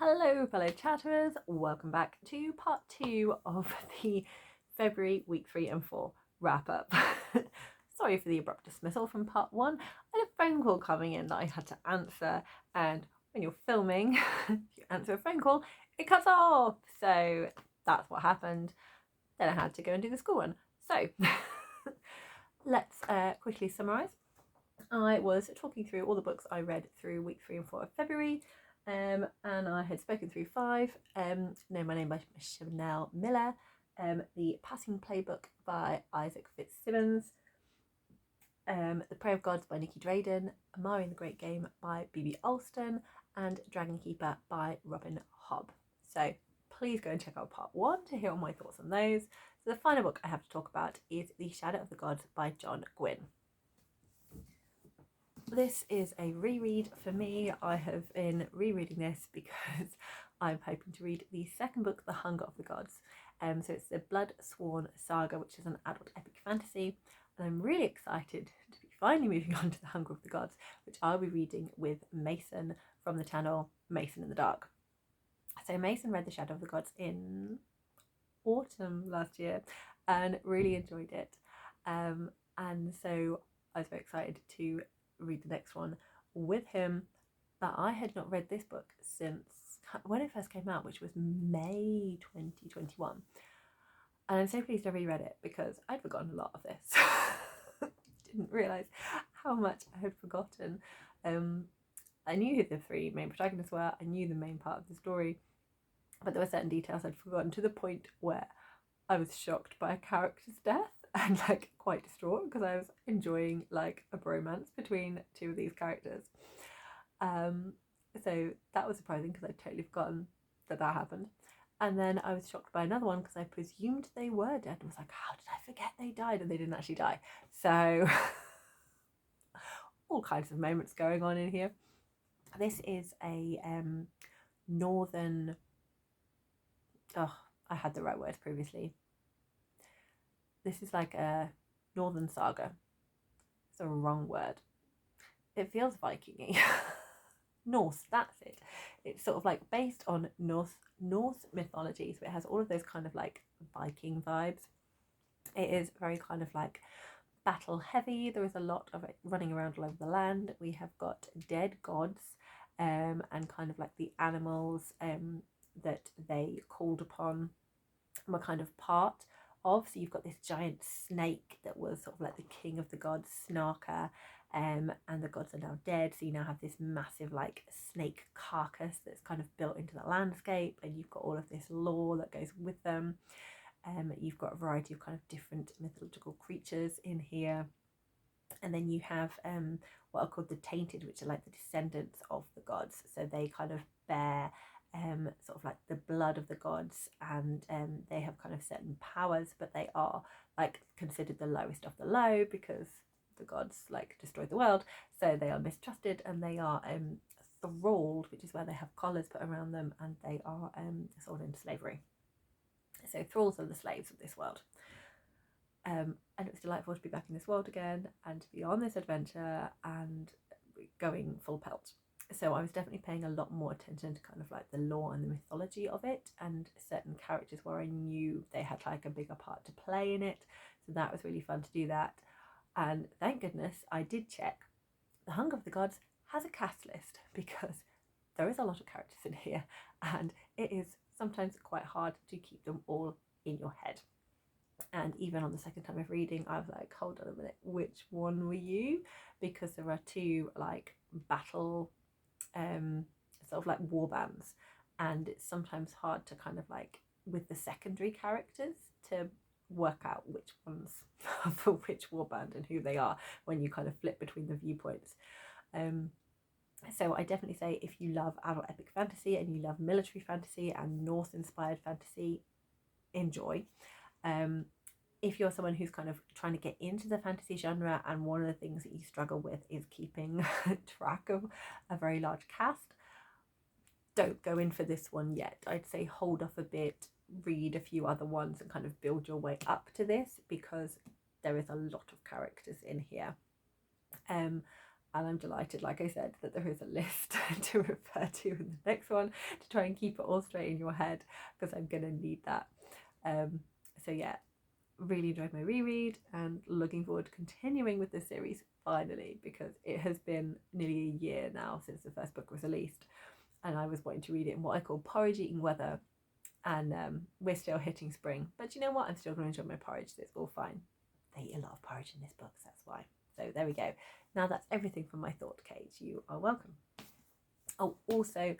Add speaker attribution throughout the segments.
Speaker 1: Hello fellow chatterers, welcome back to part 2 of the February week 3 and 4 wrap up. Sorry for the abrupt dismissal from part 1. I had a phone call coming in that I had to answer, and when you're filming, if you answer a phone call, it cuts off. So that's what happened. Then I had to go and do the school run. So let's quickly summarise. I was talking through all the books I read through week 3 and 4 of February. And I had spoken through 5, Know My Name by Chanel Miller, the Passing Playbook by Isaac Fitzsimmons, The Prayer of Gods by Nikki Drayden, Amari and the Great Game by B.B. Alston, and Dragon Keeper by Robin Hobb. So please go and check out part 1 to hear all my thoughts on those. So the final book I have to talk about is The Shadow of the Gods by John Gwynne. This is a reread for me. I have been rereading this because I'm hoping to read the second book, The Hunger of the Gods. So it's the Bloodsworn Saga, which is an adult epic fantasy. And I'm really excited to be finally moving on to The Hunger of the Gods, which I'll be reading with Mason from the channel Mason in the Dark. So Mason read The Shadow of the Gods in autumn last year and really enjoyed it. And so I was very excited to read the next one with him, but I had not read this book since when it first came out, which was May 2021, and I'm so pleased I reread it because I'd forgotten a lot of this. Didn't realise how much I had forgotten. I knew who the 3 main protagonists were, I knew the main part of the story, but there were certain details I'd forgotten, to the point where I was shocked by a character's death and like quite distraught because I was enjoying like a bromance between 2 of these characters. So that was surprising because I'd totally forgotten that happened. And then I was shocked by another one because I presumed they were dead and was like, how did I forget they died? And they didn't actually die. So all kinds of moments going on in here. This is a northern, I had the right words previously. This is like a northern saga. It's a wrong word. It feels Viking-y. Norse, that's it. It's sort of like based on Norse mythology, so it has all of those kind of like Viking vibes. It is very kind of like battle heavy. There is a lot of it running around all over the land. We have got dead gods and kind of like the animals that they called upon were kind of part of. So you've got this giant snake that was sort of like the king of the gods, Snarker, and the gods are now dead, so you now have this massive like snake carcass that's kind of built into the landscape, and you've got all of this lore that goes with them. You've got a variety of kind of different mythological creatures in here, and then you have what are called the Tainted, which are like the descendants of the gods, so they kind of bear sort of like the blood of the gods, and they have kind of certain powers, but they are like considered the lowest of the low because the gods like destroyed the world, so they are mistrusted, and they are thralled, which is where they have collars put around them, and they are sold into slavery. So thralls are the slaves of this world. And it was delightful to be back in this world again and to be on this adventure and going full pelt. So I was definitely paying a lot more attention to kind of like the lore and the mythology of it, and certain characters where I knew they had like a bigger part to play in it. So that was really fun to do that. And thank goodness I did check. The Hunger of the Gods has a cast list because there is a lot of characters in here, and it is sometimes quite hard to keep them all in your head. And even on the second time of reading, I was like, hold on a minute, which one were you? Because there are 2 like battle sort of like war bands, and it's sometimes hard to kind of like with the secondary characters to work out which ones are for which war band and who they are when you kind of flip between the viewpoints. So I definitely say if you love adult epic fantasy and you love military fantasy and Norse inspired fantasy, enjoy. If you're someone who's kind of trying to get into the fantasy genre and one of the things that you struggle with is keeping track of a very large cast, don't go in for this one yet. I'd say hold off a bit, read a few other ones and kind of build your way up to this, because there is a lot of characters in here. And I'm delighted, like I said, that there is a list to refer to in the next one to try and keep it all straight in your head, because I'm going to need that. So yeah, really enjoyed my reread and looking forward to continuing with this series finally, because it has been nearly a year now since the first book was released, and I was wanting to read it in what I call porridge eating weather, and we're still hitting spring, but you know what, I'm still going to enjoy my porridge, so it's all fine. They eat a lot of porridge in this book, so that's why. So there we go. Now that's everything from my thought cage. You are welcome. Oh, also,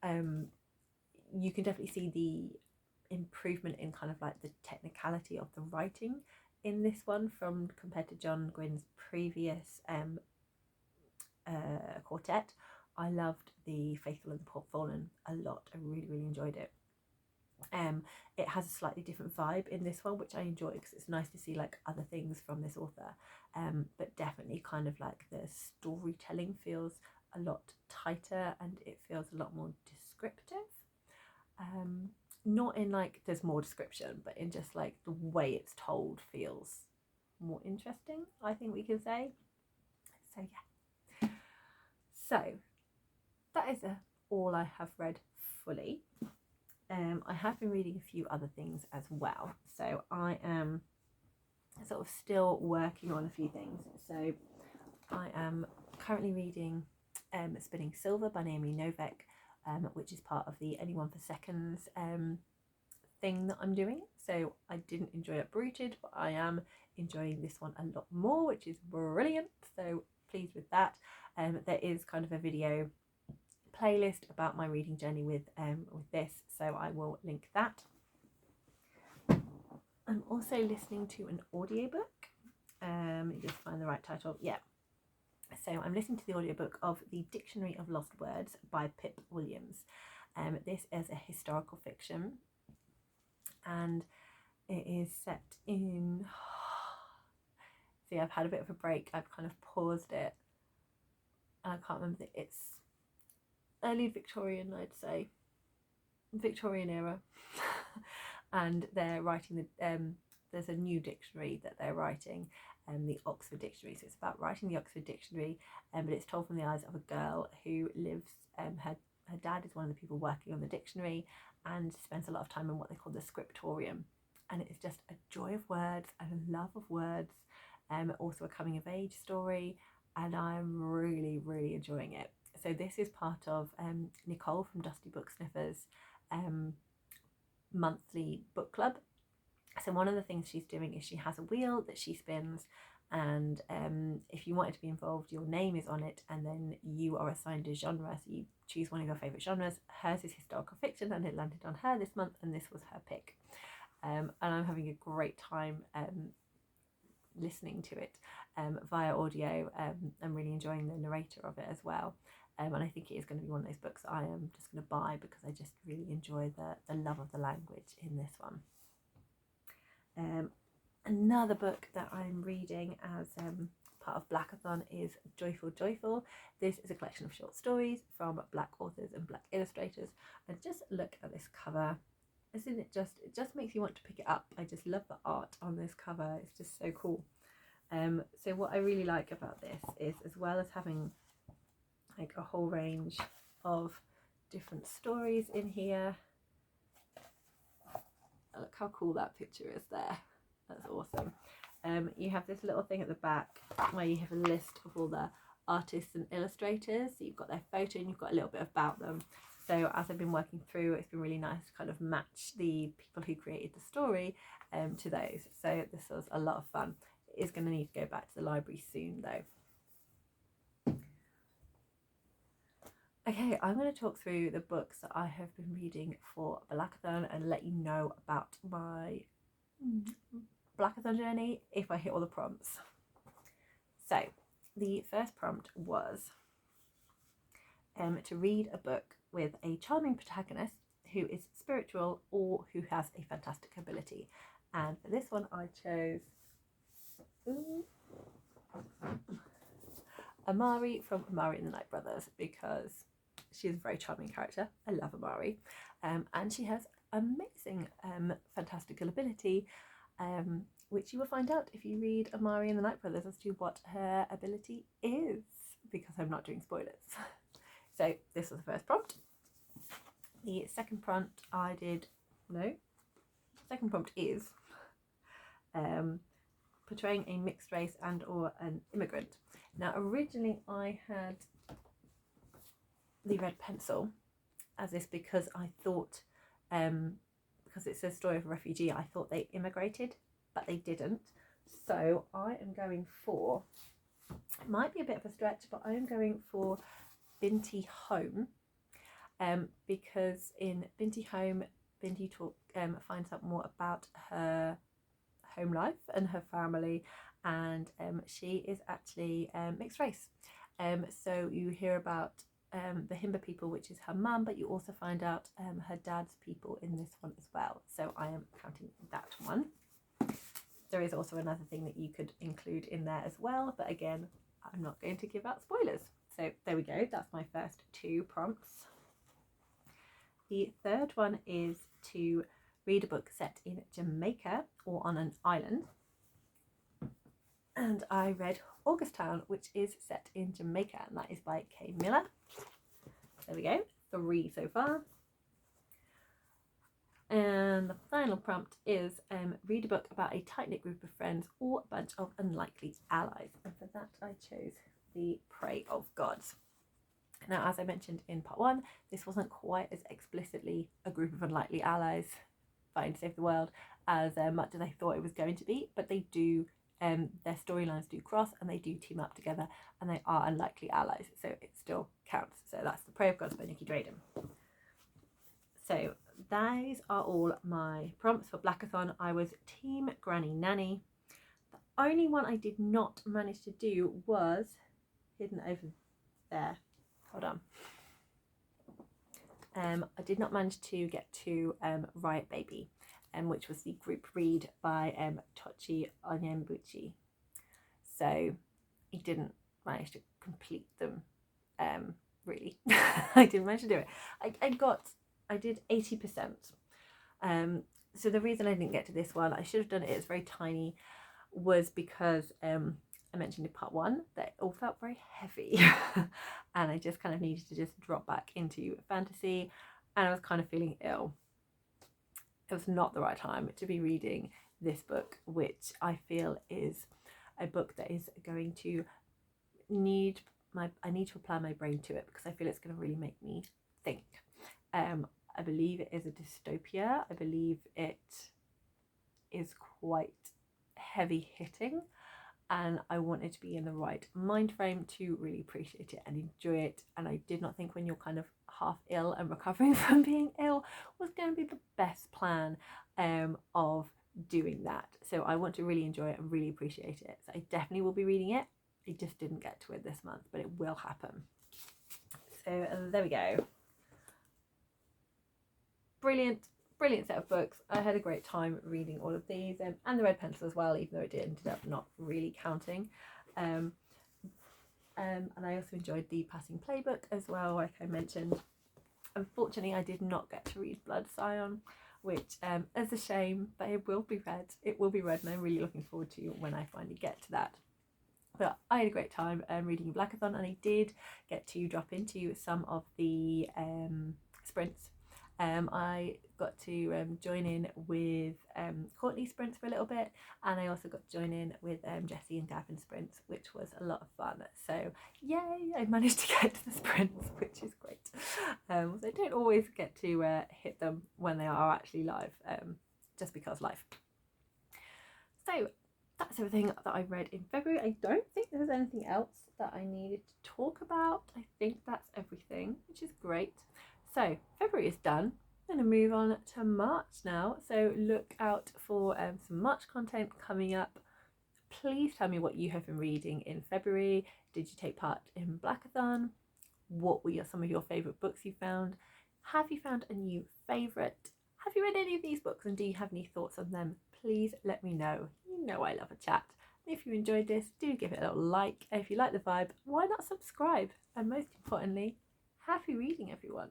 Speaker 1: you can definitely see the improvement in kind of like the technicality of the writing in this one from compared to John Gwynn's previous quartet. I loved the Faithful and the Fallen a lot. I really enjoyed it. It has a slightly different vibe in this one, which I enjoy, because it's nice to see like other things from this author, but definitely kind of like the storytelling feels a lot tighter and it feels a lot more descriptive, not in like there's more description, but in just like the way it's told feels more interesting, I think we can say. So yeah, so that is all I have read fully. I have been reading a few other things as well, so I am sort of still working on a few things. So I am currently reading Spinning Silver by Naomi Novik, which is part of the Anyone for Seconds thing that I'm doing. So I didn't enjoy Uprooted, but I am enjoying this one a lot more, which is brilliant, so pleased with that. There is kind of a video playlist about my reading journey with this, so I will link that. I'm also listening to an audiobook. Just find the right title. Yeah. So I'm listening to the audiobook of The Dictionary of Lost Words by Pip Williams. This is a historical fiction, and it is set in... See, I've had a bit of a break. I've kind of paused it, and I can't remember. It's early Victorian, I'd say, Victorian era. And they're writing the there's a new dictionary that they're writing, the Oxford Dictionary. So it's about writing the Oxford Dictionary, but it's told from the eyes of a girl who lives, her dad is one of the people working on the dictionary and spends a lot of time in what they call the scriptorium, and it's just a joy of words and a love of words, also a coming of age story, and I'm really enjoying it. So this is part of Nicole from Dusty Book Sniffers monthly book club. So one of the things she's doing is she has a wheel that she spins, and if you wanted to be involved, your name is on it, and then you are assigned a genre, so you choose one of your favourite genres. Hers is historical fiction, and it landed on her this month, and this was her pick, and I'm having a great time listening to it via audio. I'm really enjoying the narrator of it as well, and I think it is going to be one of those books I am just going to buy, because I just really enjoy the love of the language in this one. Another book that I'm reading as part of Blackathon is Joyful. This is a collection of short stories from Black authors and Black illustrators, and just look at this cover. Isn't it just makes you want to pick it up. I just love the art on this cover. It's just so cool. So what I really like about this is, as well as having like a whole range of different stories in here, look how cool that picture is there. That's awesome. You have this little thing at the back where you have a list of all the artists and illustrators. So you've got their photo and you've got a little bit about them. So as I've been working through, it's been really nice to kind of match the people who created the story to those. So this was a lot of fun. It is going to need to go back to the library soon though. Okay, I'm going to talk through the books that I have been reading for Blackathon and let you know about my Blackathon journey if I hit all the prompts. So the first prompt was to read a book with a charming protagonist who is spiritual or who has a fantastic ability. And for this one I chose Amari from Amari and the Night Brothers, because she's a very charming character. I love Amari, and she has amazing fantastical ability, which you will find out if you read Amari and the Night Brothers as to what her ability is. because I'm not doing spoilers. So this was the first prompt. The second prompt second prompt is portraying a mixed race and or an immigrant. Now originally I had the red pencil as this because I thought, because it's a story of a refugee, I thought they immigrated, but they didn't. So I am going for, it might be a bit of a stretch, but I am going for Binti Home, because in Binti Home, Binti finds out more about her home life and her family, and she is actually mixed race. So you hear about the Himba people, which is her mum, but you also find out her dad's people in this one as well. So I am counting that one. There is also another thing that you could include in there as well, but again, I'm not going to give out spoilers. So there we go, that's my first two prompts. The third one is to read a book set in Jamaica or on an island. And I read Augustown, which is set in Jamaica, and that is by Kay Miller. There we go, 3 so far. And the final prompt is read a book about a tight-knit group of friends or a bunch of unlikely allies. And for that I chose The Prey of Gods. Now, as I mentioned in part 1, this wasn't quite as explicitly a group of unlikely allies fighting to save the world as much as I thought it was going to be, but they do, their storylines do cross and they do team up together, and they are unlikely allies, so it still counts. So that's The Prey of Gods by Nikki Drayden. So those are all my prompts for Blackathon. I was Team Granny Nanny. The only one I did not manage to do was hidden over there. Hold on. I did not manage to get to Riot Baby, which was the group read by Tochi Onyembuchi. So I didn't manage to complete them, really. I didn't manage to do it. I did 80%. So the reason I didn't get to this one, I should have done it, it's very tiny, was because I mentioned in part 1 that it all felt very heavy and I just kind of needed to just drop back into fantasy, and I was kind of feeling ill. It was not the right time to be reading this book, which I feel is a book that is going to need I need to apply my brain to it, because I feel it's going to really make me think. I believe it is a dystopia. I believe it is quite heavy hitting, and I wanted to be in the right mind frame to really appreciate it and enjoy it. And I did not think when you're kind of half ill and recovering from being ill was going to be the best plan of doing that. So I want to really enjoy it and really appreciate it. So I definitely will be reading it. I just didn't get to it this month, but it will happen. So there we go. Brilliant set of books. I had a great time reading all of these, and the red pencil as well, even though it ended up not really counting. And I also enjoyed the Passing Playbook as well, like I mentioned. Unfortunately, I did not get to read Blood Scion, which is a shame, but it will be read. It will be read, and I'm really looking forward to when I finally get to that. But I had a great time reading Blackathon, and I did get to drop into some of the sprints. I got to join in with Courtney sprints for a little bit, and I also got to join in with Jessie and Gavin sprints, which was a lot of fun. So yay, I managed to get to the sprints, which is great. So I don't always get to hit them when they are actually live, just because life. So that's everything that I read in February. I don't think there was anything else that I needed to talk about. I think that's everything, which is great. So February is done. I'm going to move on to March now. So look out for some March content coming up. Please tell me what you have been reading in February. Did you take part in Blackathon? What were some of your favourite books you found? Have you found a new favourite? Have you read any of these books, and do you have any thoughts on them? Please let me know. You know I love a chat. If you enjoyed this, do give it a little like. If you like the vibe, why not subscribe? And most importantly, happy reading, everyone.